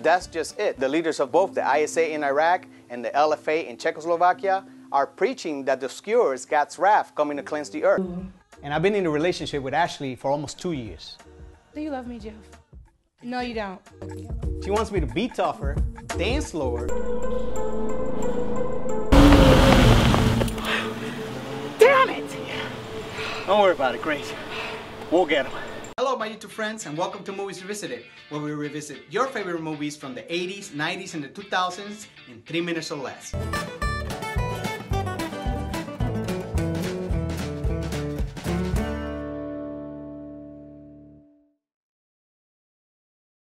That's just it. The leaders of both the ISA in Iraq and the LFA in Czechoslovakia are preaching that the skewer is God's wrath coming to cleanse the earth. And I've been in a relationship with Ashley for almost 2 years. Do you love me, Jeff? No, you don't. She wants me to be tougher, dance slower. Damn it! Don't worry about it, Grace. We'll get him. Hello my YouTube friends and welcome to Movies Revisited, where we revisit your favorite movies from the 80s, 90s and the 2000s in 3 minutes or less.